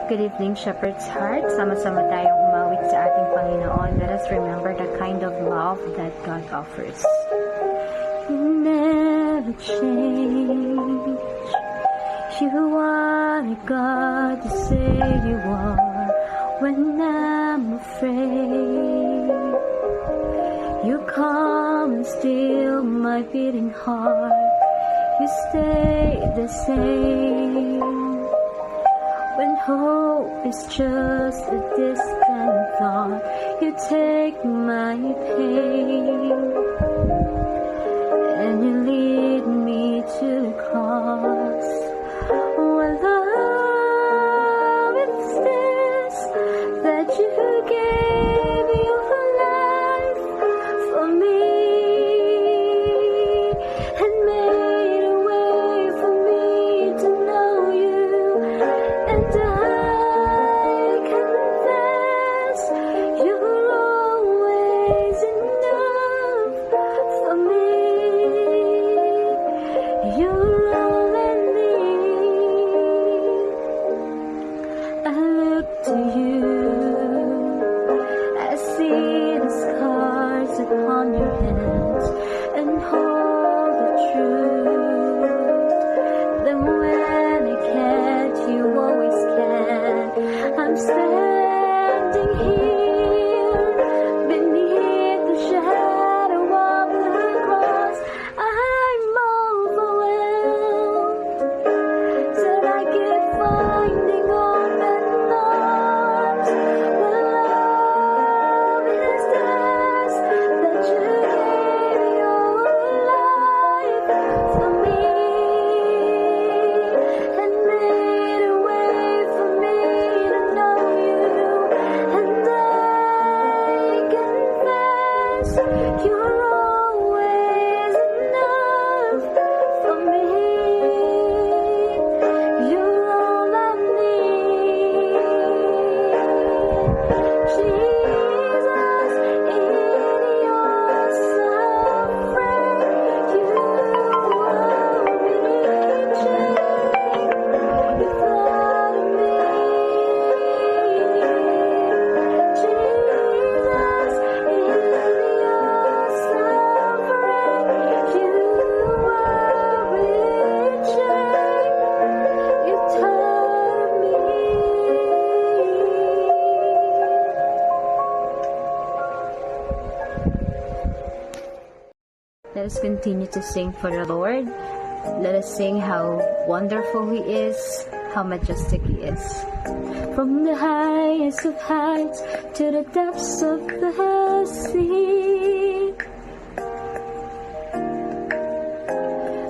Good evening, Shepherd's Heart. Sama-sama tayong umawit sa ating Panginoon. Let us remember the kind of love that God offers. You never change. You are the God to say you are when I'm afraid. You calm and still my beating heart. You stay the same. When hope is just a distant thought, you take my pain and you lead me to the cross. What love is this that you gave your life for me and made a way for me to know you. And I confess you're always enough for me. You're all I need. I look to you. I see the scars upon your hands and hold the truth. Then when I can't, you always can. I'm standing here beneath the shadow of the cross. I'm overwhelmed. Said I keep finding open arms. What love is this that you gave your life for me and made a way for me to know you. And I confess you're always enough for me. You're all I need. Jesus, in your suffering, you are reaching. You thought of me. Jesus, in your suffering, you are reaching. You taught me. Let us continue to sing for the Lord. Let us sing how wonderful He is, how majestic He is. From the highest of heights to the depths of the sea,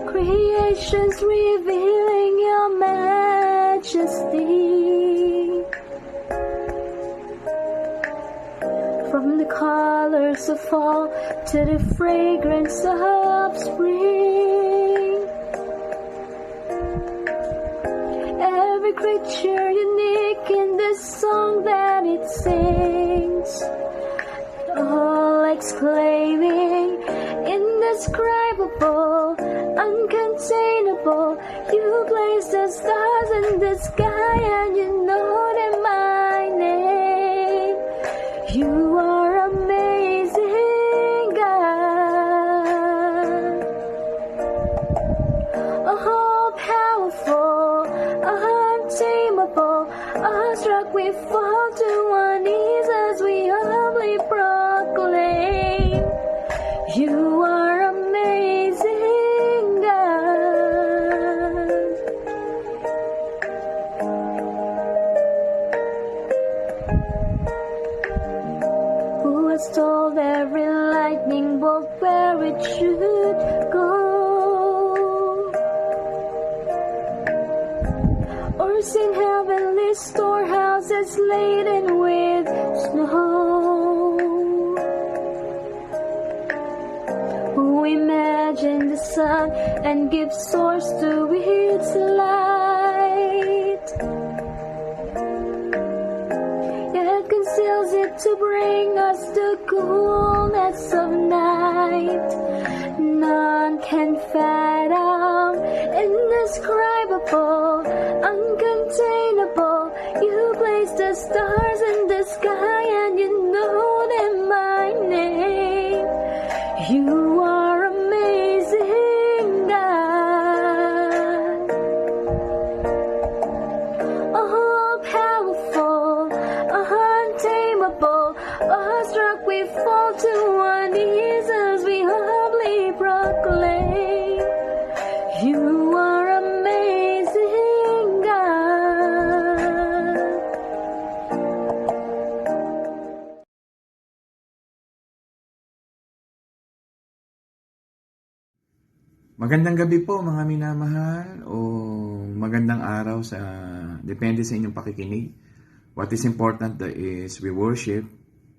creation's revealing your majesty. From the colors of fall to the fragrance of spring, every creature unique in this song that it sings, all exclaiming, indescribable, uncontainable. You place the stars in the sky and you know them by name. You are amazing, God. All powerful, untamable, awestruck we fall to our knees as we humbly proclaim. You are amazing, God. Who has told every lightning bolt where it should go? Or seen heavenly storehouses laden with snow? Who imagined the sun and gives source to its light, yet conceals it to bring us the coolness of night. None can fathom, indescribable, uncontainable. You stars in the sky and you know them by name. You are amazing, God. All powerful, untamable, awestruck we fall to our knees as we humbly proclaim. You are amazing, God. Magandang gabi po mga minamahal o magandang araw sa depende sa inyong pakikinig. What is important is we worship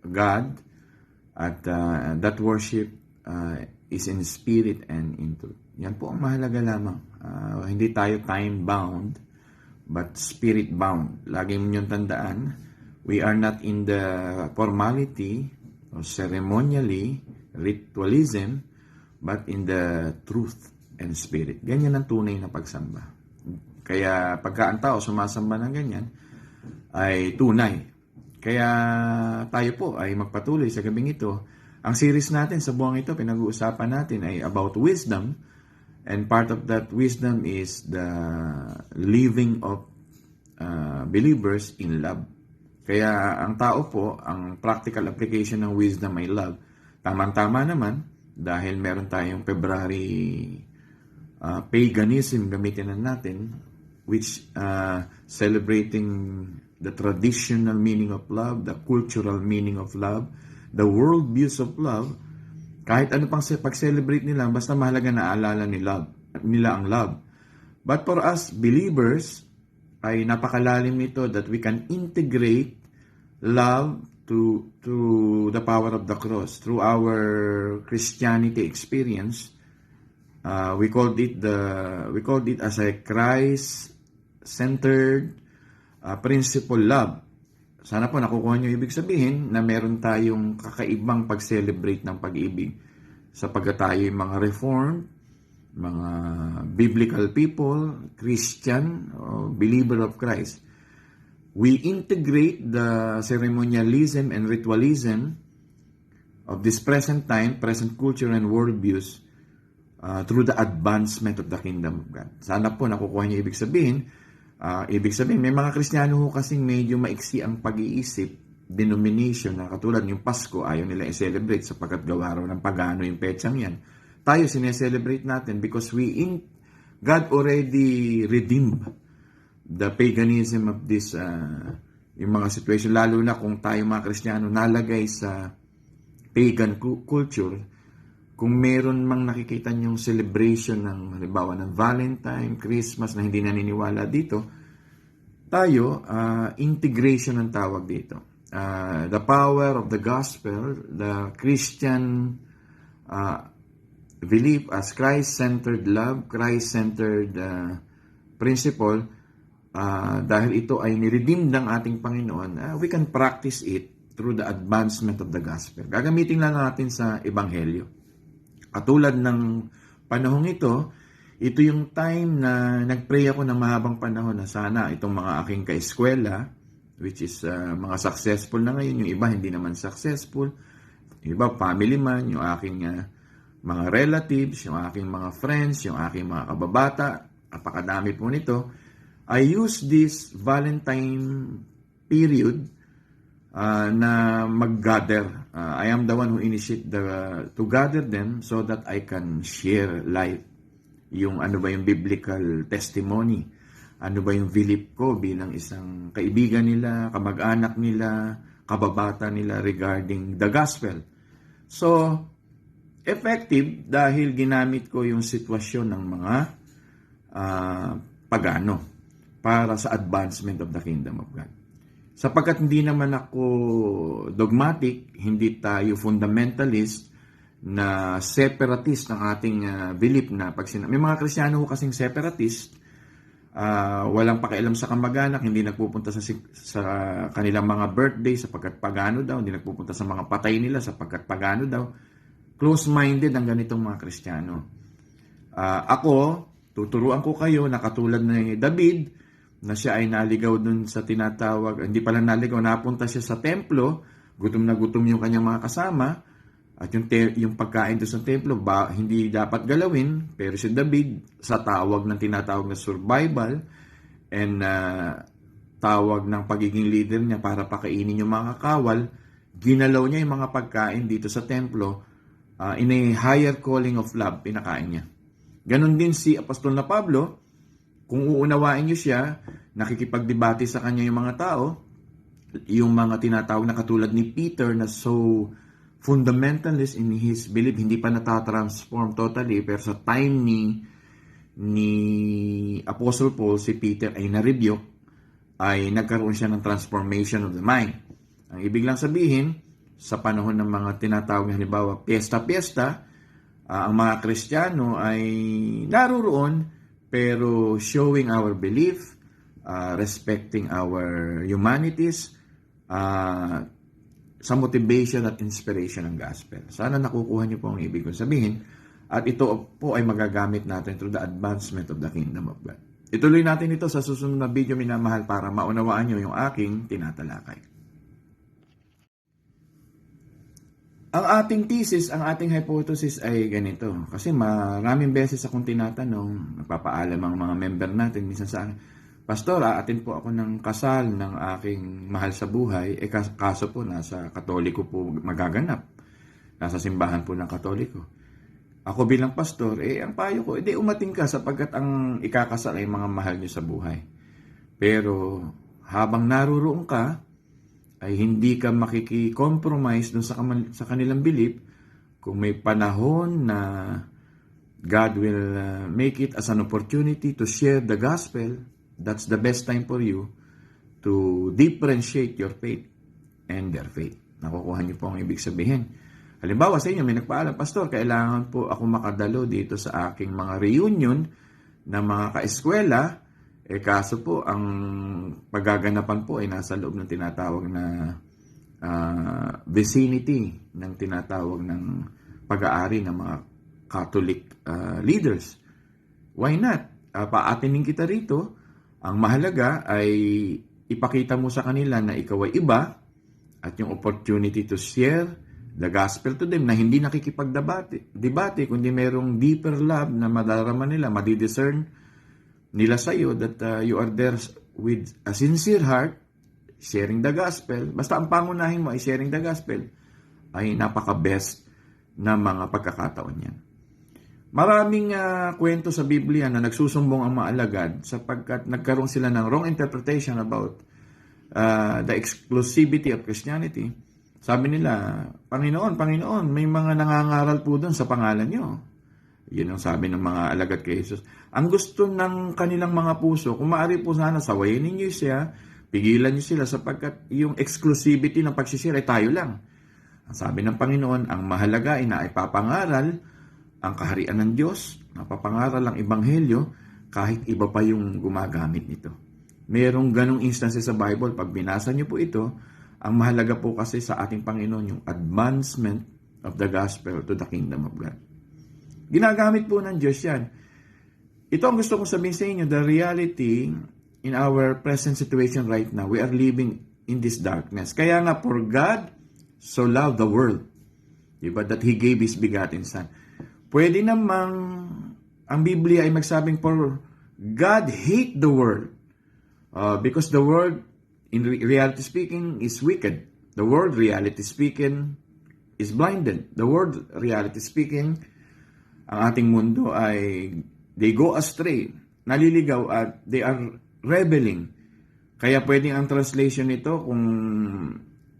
God at that worship is in spirit and in truth. Yan po ang mahalaga lamang. Hindi tayo time-bound but spirit-bound. Lagi mo niyong tandaan, we are not in the formality or ceremonially ritualism but in the truth and spirit. Ganyan ang tunay na pagsamba. Kaya pagka ang tao sumasamba ng ganyan, ay tunay. Kaya tayo po ay magpatuloy sa gabing ito. Ang series natin sa buwang ito, pinag-uusapan natin ay about wisdom. And part of that wisdom is the living of believers in love. Kaya ang tao po, ang practical application ng wisdom ay love. Tamang-tama naman, dahil meron tayong February paganism gamitin na natin, which celebrating the traditional meaning of love, the cultural meaning of love, the world views of love. Kahit ano pang pag-celebrate nila, basta mahalaga na aalala nila ang love. But for us believers, ay napakalalim nito that we can integrate love to the power of the cross through our Christianity experience. We called it as a Christ-centered principle love. Sana po nakukuha niyo ibig sabihin na meron tayong kakaibang pag-celebrate ng pag-ibig sapagkat tayo yung mga reformed, mga biblical people, Christian, believer of Christ. We integrate the ceremonialism and ritualism of this present time, present culture and worldviews through the advancement of the kingdom of God. Sana po nakukuha niyo ibig sabihin. May mga Kristiyano ho kasing medyo maiksi ang pag-iisip, denomination na katulad yung Pasko, ayaw nila i-celebrate sapagkat gawa raw ng pagano yung petsang yan. Tayo sineselebrate natin because God already redeemed the paganism of this yung mga situation, lalo na kung tayo mga Kristiyano nalagay sa pagan culture. Kung meron mang nakikita niyong celebration ng halimbawa ng Valentine, Christmas na hindi naniniwala dito, tayo integration ang tawag dito. The power of the gospel, the Christian belief as Christ-centered love, Christ-centered principle. Dahil ito ay niredeem ng ating Panginoon, we can practice it through the advancement of the gospel. Gagamitin lang natin sa Ebanghelyo. Katulad ng panahong ito yung time na nag-pray ako ng mahabang panahon na sana itong mga aking kaeskwela, which is mga successful na ngayon, yung iba hindi naman successful, yung iba family man, yung aking mga relatives, yung aking mga friends, yung aking mga kababata, napakadami po nito. I use this Valentine period na mag-gather. I am the one who initiate to gather them so that I can share life. Yung ano ba yung biblical testimony. Ano ba yung belief ko bilang isang kaibigan nila, kamag-anak nila, kababata nila regarding the gospel. So, effective dahil ginamit ko yung sitwasyon ng mga pagano para sa advancement of the kingdom of God. Sapagkat hindi naman ako dogmatic, hindi tayo fundamentalist na separatist ng ating belief na may mga Kristiyano kasing separatist, walang pakialam sa kamag-anak, hindi nagpupunta sa kanilang mga birthday sapagkat pagano daw, hindi nagpupunta sa mga patay nila sapagkat pagano daw. Close-minded ang ganitong mga Kristiyano. Ako, tuturuan ko kayo na katulad ni David, na siya ay naligaw dun sa tinatawag, hindi pala naligaw, napunta siya sa templo, gutom na gutom yung kanyang mga kasama, at yung pagkain doon sa templo, hindi dapat galawin, pero si David, sa tawag ng tinatawag na survival, and tawag ng pagiging leader niya para pakainin yung mga kawal, ginalaw niya yung mga pagkain dito sa templo, in a higher calling of love, pinakain niya. Ganon din si Apostol na Pablo, kung uunawain niyo siya, nakikipagdebate sa kanya yung mga tao, yung mga tinatawag na katulad ni Peter na so fundamentalist in his belief, hindi pa natatransform totally, pero sa time ni Apostle Paul, si Peter ay na-rebuke, ay nagkaroon siya ng transformation of the mind. Ang ibig lang sabihin, sa panahon ng mga tinatawag na halimbawa, piyesta-piyesta, ang mga Kristiyano ay naroon, pero showing our belief, respecting our humanities, sa motivation at inspiration ng gospel. Sana nakukuha niyo po ang ibig kong sabihin. At ito po ay magagamit natin through the advancement of the kingdom of God. Ituloy natin ito sa susunod na video, minamahal, para maunawaan niyo yung aking tinatalakay. Ang ating thesis, ang ating hypothesis ay ganito. Kasi maraming beses akong tinatanong, napapaalam ang mga member natin, minsan sa akin, Pastor, aatin po ako ng kasal ng aking mahal sa buhay. Kaso po, nasa Katoliko po magaganap. Nasa simbahan po ng Katoliko. Ako bilang pastor, ang payo ko, umating ka sapagkat ang ikakasal ay mga mahal niyo sa buhay. Pero habang naruroon ka, ay hindi ka makiki-compromise dun sa kanilang belief. Kung may panahon na God will make it as an opportunity to share the gospel, that's the best time for you to differentiate your faith and their faith. Nakukuha niyo po ang ibig sabihin. Halimbawa sa inyo, may nagpaalam, Pastor, kailangan po ako makadalo dito sa aking mga reunion ng mga kaeskwela. Kaso po, ang paggaganapan po ay nasa loob ng tinatawag na vicinity, ng tinatawag ng pag-aari ng mga Catholic leaders. Why not? Paatinin kita rito. Ang mahalaga ay ipakita mo sa kanila na ikaw ay iba at yung opportunity to share the gospel to them na hindi nakikipagdebate, kundi merong deeper love na madarama nila, madidiscern nila sa iyo that you are there with a sincere heart, sharing the gospel. Basta ang pangunahin mo ay sharing the gospel, ay napaka-best na mga pagkakataon yan. Maraming kwento sa Biblia na nagsusumbong ang mga alagad sapagkat nagkaroon sila ng wrong interpretation about the exclusivity of Christianity. Sabi nila, Panginoon, may mga nangangaral po doon sa pangalan nyo. Yun ang sabi ng mga alagad kay Jesus. Ang gusto ng kanilang mga puso, kung maaari po sana, sawayin ninyo siya, pigilan nyo sila sapagkat yung exclusivity ng pagsisira ay tayo lang. Ang sabi ng Panginoon, ang mahalaga ay na ipapangaral ang kaharian ng Diyos, napapangaral ang Ebanghelyo, kahit iba pa yung gumagamit nito. Merong ganong instances sa Bible. Pag binasa niyo po ito, ang mahalaga po kasi sa ating Panginoon yung advancement of the gospel to the kingdom of God. Ginagamit po ng Diyos yan. Ito ang gusto kong sabihin sa inyo, the reality in our present situation right now, we are living in this darkness. Kaya nga, for God so loved the world, diba, that He gave His begotten Son. Pwede namang ang Biblia ay magsabing, for God hate the world because the world, in reality speaking, is wicked. The world, reality speaking, is blinded. The world, reality speaking, ang ating mundo ay they go astray, naliligaw at they are rebelling. Kaya pwedeng ang translation nito kung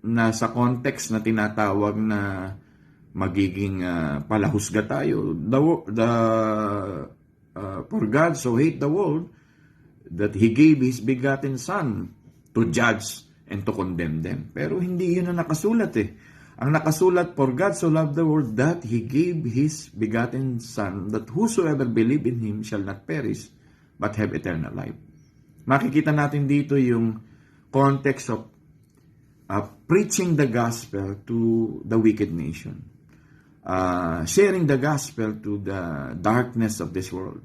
nasa context na tinatawag na magiging palahusga tayo. For God so hate the world that He gave His begotten Son to judge and to condemn them. Pero hindi yun ang nakasulat Ang nakasulat, for God so loved the world that He gave His begotten Son, that whosoever believe in Him shall not perish, but have eternal life. Makikita natin dito yung context of preaching the gospel to the wicked nation. Sharing the gospel to the darkness of this world.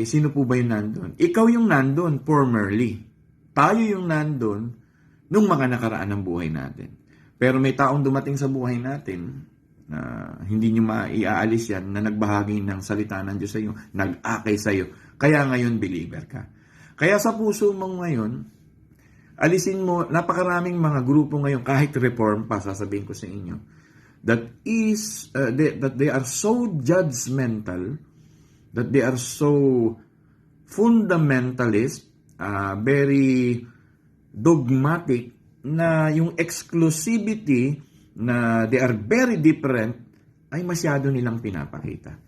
Sino po ba yung nandun? Ikaw yung nandun formerly. Tayo yung nandun nung mga nakaraan ng buhay natin. Pero may taong dumating sa buhay natin na hindi nyo maiaalis yan, na nagbahagi ng salita ng Diyos sa iyo, nag-akay sa iyo. Kaya ngayon, believer ka. Kaya sa puso mo ngayon, alisin mo, napakaraming mga grupo ngayon, kahit reform pa, sasabihin ko sa inyo, that they are so judgmental, that they are so fundamentalist, very dogmatic, na yung exclusivity na they are very different ay masyado nilang pinapakita.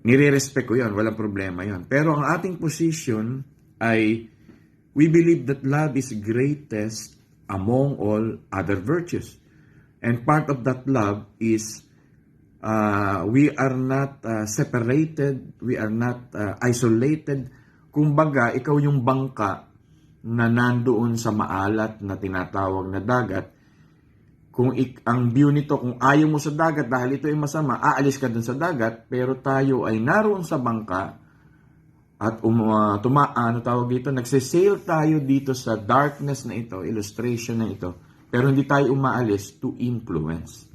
Nire-respect ko yun, walang problema yun. Pero ang ating position ay we believe that love is greatest among all other virtues. And part of that love is we are not separated, we are not isolated. Kumbaga, ikaw yung bangka na nandoon sa maalat na tinatawag na dagat. Kung ang view nito, kung ayaw mo sa dagat dahil ito ay masama, aalis ka dun sa dagat, pero tayo ay naroon sa bangka at nagsisail tayo dito sa darkness na ito, illustration na ito, pero hindi tayo umaalis to influence.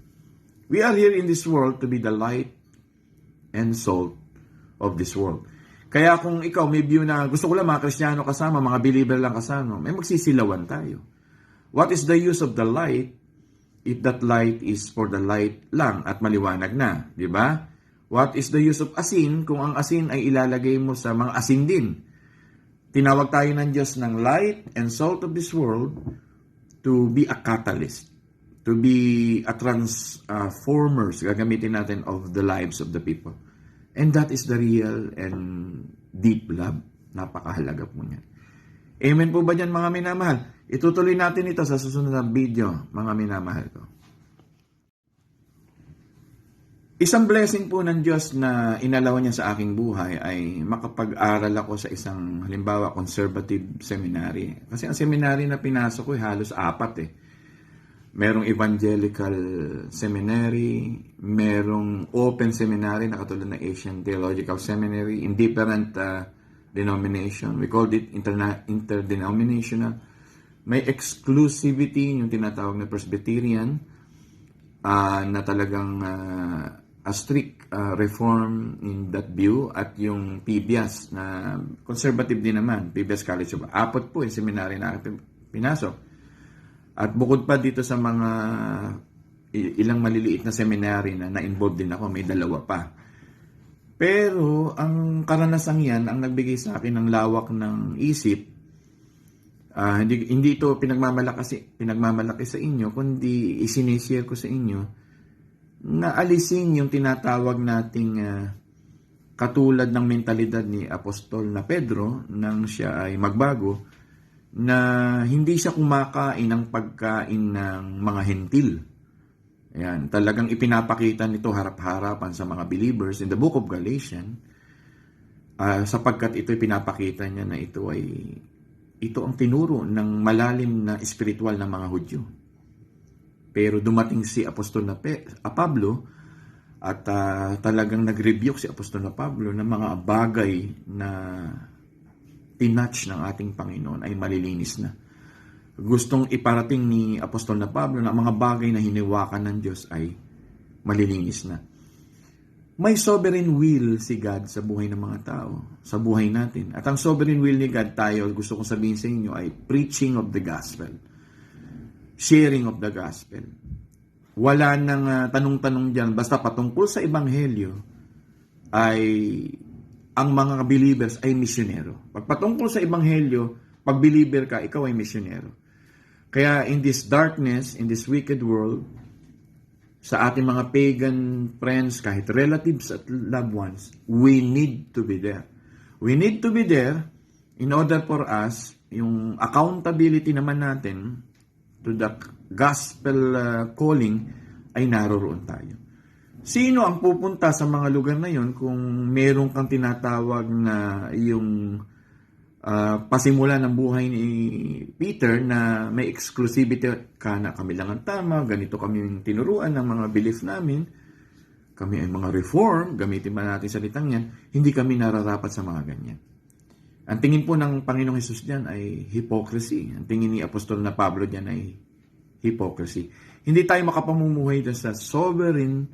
We are here in this world to be the light and salt of this world. Kaya kung ikaw may view na gusto ko lang mga Kristiyano kasama, mga believer lang kasama, may magsisilawan tayo. What is the use of the light if that light is for the light lang at maliwanag na, di ba? What is the use of asin kung ang asin ay ilalagay mo sa mga asin din? Tinawag tayo ng Diyos ng light and salt of this world to be a catalyst, to be a transformers, gagamitin natin, of the lives of the people. And that is the real and deep love. Napakahalaga po niyan. Amen po ba dyan, mga minamahal? Itutuloy natin ito sa susunod na video, mga minamahal ko. Isang blessing po ng Diyos na inalaw niya sa aking buhay ay makapag-aral ako sa isang, halimbawa, conservative seminary. Kasi ang seminary na pinasok ko halos 4 Merong evangelical seminary, merong open seminary na katulad ng Asian Theological Seminary, in different denomination. We called it interdenominational. May exclusivity, yung tinatawag na Presbyterian, na talagang a strict reform in that view, at yung PBAS na conservative din naman, PBAS College of Apat po yung seminary na pinasok. At bukod pa dito sa mga ilang maliliit na seminary na na-involved din ako, may 2 pa. Pero ang karanasang yan, ang nagbigay sa akin ng lawak ng isip, hindi ito pinagmamalaki sa inyo, kundi isinishare ko sa inyo na alisin yung tinatawag nating katulad ng mentalidad ni Apostol na Pedro nang siya ay magbago, na hindi siya kumakain ng pagkain ng mga hentil. Ayan, talagang ipinapakita nito harap-harapan sa mga believers in the book of Galatians, sapagkat ito pinapakita niya na ito ang tinuro ng malalim na espiritual na mga Hudyo. Pero dumating si Apostol na Pablo at talagang nag-rebuke si Apostol na Pablo ng mga bagay na tinatch ng ating Panginoon ay malilinis na. Gustong iparating ni Apostol na Pablo na mga bagay na hiniwakan ng Diyos ay malilinis na. May sovereign will si God sa buhay ng mga tao, sa buhay natin. At ang sovereign will ni God, tayo, gusto kong sabihin sa inyo, ay preaching of the gospel. Sharing of the gospel. Wala nang tanong-tanong dyan, basta patungkol sa ebanghelyo ay ang mga believers ay misyonero. Pag patungkol sa ebanghelyo, pag believer ka, ikaw ay misyonero. Kaya in this darkness, in this wicked world, sa ating mga pagan friends, kahit relatives at loved ones, we need to be there. We need to be there in order for us, yung accountability naman natin to the gospel calling, ay naroroon tayo. Sino ang pupunta sa mga lugar na yon kung meron kang tinatawag na yung pasimula ng buhay ni Peter na may exclusivity ka na kami lang ang tama, ganito kami tinuruan ng mga belief namin, kami ay mga reform, gamitin ba natin salitang yan, hindi kami nararapat sa mga ganyan. Ang tingin po ng Panginoong Hesus diyan ay hypocrisy. Ang tingin ni Apostol na Pablo diyan ay hypocrisy. Hindi tayo makapamumuhay sa sovereign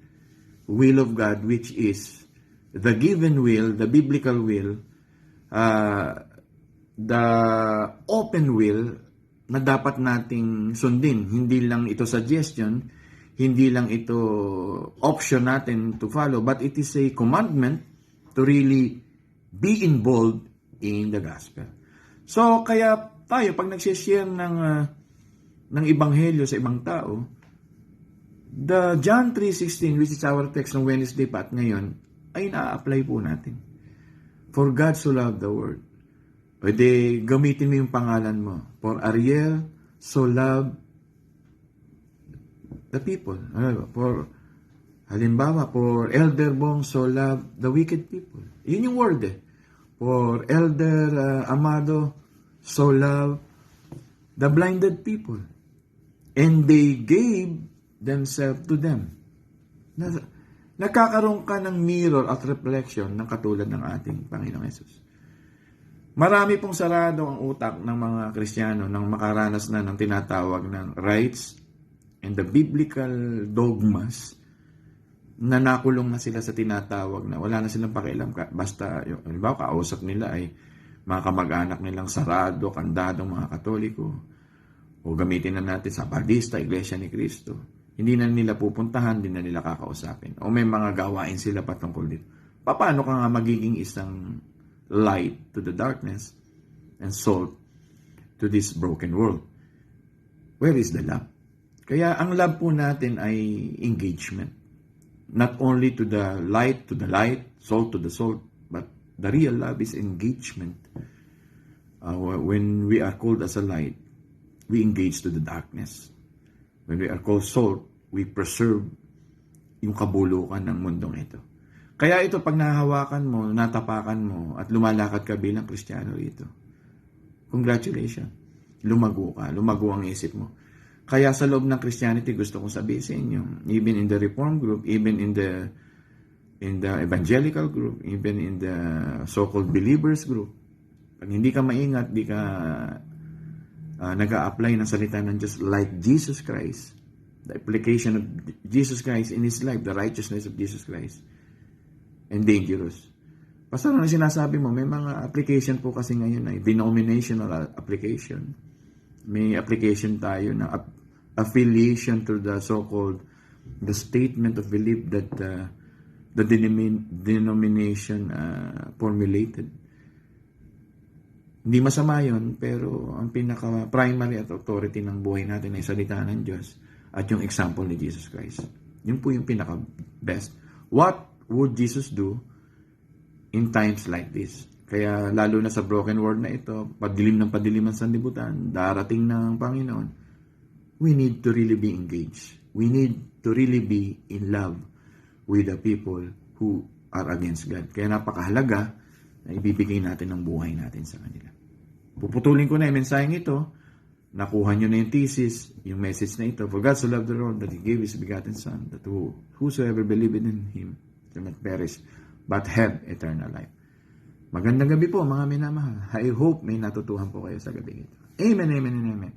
will of God, which is the given will, the biblical will, the open will na dapat nating sundin. Hindi lang ito suggestion, hindi lang ito option natin to follow, but it is a commandment to really be involved in the gospel. So, kaya tayo, pag nagsishare ng ebanghelyo sa ibang tao, the John 3:16, which is our text ng Wednesday pa at ngayon, ay na-apply po natin. For God so loved the world. Pwede gamitin mo yung pangalan mo. For Ariel so loved the people. For, halimbawa, for Elder Bong so loved the wicked people. Yun yung word eh. For Elder Amado so loved the blinded people. And they gave themselves to them. Nakakaroon ka ng mirror at reflection ng katulad ng ating Panginoong Hesus. Marami pong sarado ang utak ng mga Kristiyano nang makaranas na ng tinatawag ng rights and the biblical dogmas na nakulong na sila sa tinatawag na wala na silang pakialam. Basta, halimbawa, kausap nila ay mga kamag-anak nilang sarado, kandadong mga Katoliko, o gamitin na natin sa Baptista, Iglesia ni Cristo. Hindi na nila pupuntahan, hindi na nila kakausapin. O may mga gawain sila patungkol dito. Paano ka nga magiging isang light to the darkness and salt to this broken world? Where is the love? Kaya ang love po natin ay engagement. Not only to the light, salt to the salt, but the real love is engagement. When we are called as a light, we engage to the darkness. When we are called salt, we preserve yung kabulukan ng mundong ito. Kaya ito, pag nahahawakan mo, natapakan mo, at lumalakad ka bilang Kristiyano rito, congratulations. Lumago ka, lumago ang isip mo. Kaya sa loob ng Christianity, gusto kong sabihin sa inyo, even in the Reform group, even in the evangelical group, even in the so-called believers group, pag hindi ka maingat, di ka nag-a-apply ng salita ng Diyos like Jesus Christ, the application of Jesus Christ in His life, the righteousness of Jesus Christ, and dangerous. Basta na sinasabi mo, may mga application po kasi ngayon ay denominational application. May application tayo na affiliation to the so-called the statement of belief that the denomination formulated. Hindi masama yun, pero ang pinaka-primary at authority ng buhay natin ay salita ng Diyos at yung example ni Jesus Christ. Yun po yung pinaka-best. What would Jesus do in times like this? Kaya lalo na sa broken world na ito, padilim ng padilim ang sanlibutan, darating ng Panginoon, we need to really be engaged. We need to really be in love with the people who are against God. Kaya napakahalaga na ibibigay natin ang buhay natin sa kanila. Puputulin ko na yung mensaheng ito. Nakuha nyo na yung thesis, yung message na ito. For God so loved the world that He gave His begotten Son, that whosoever believed in Him shall not perish, but have eternal life. Magandang gabi po mga minamahal. I hope may natutuhan po kayo sa gabi ito. Amen, amen, and amen.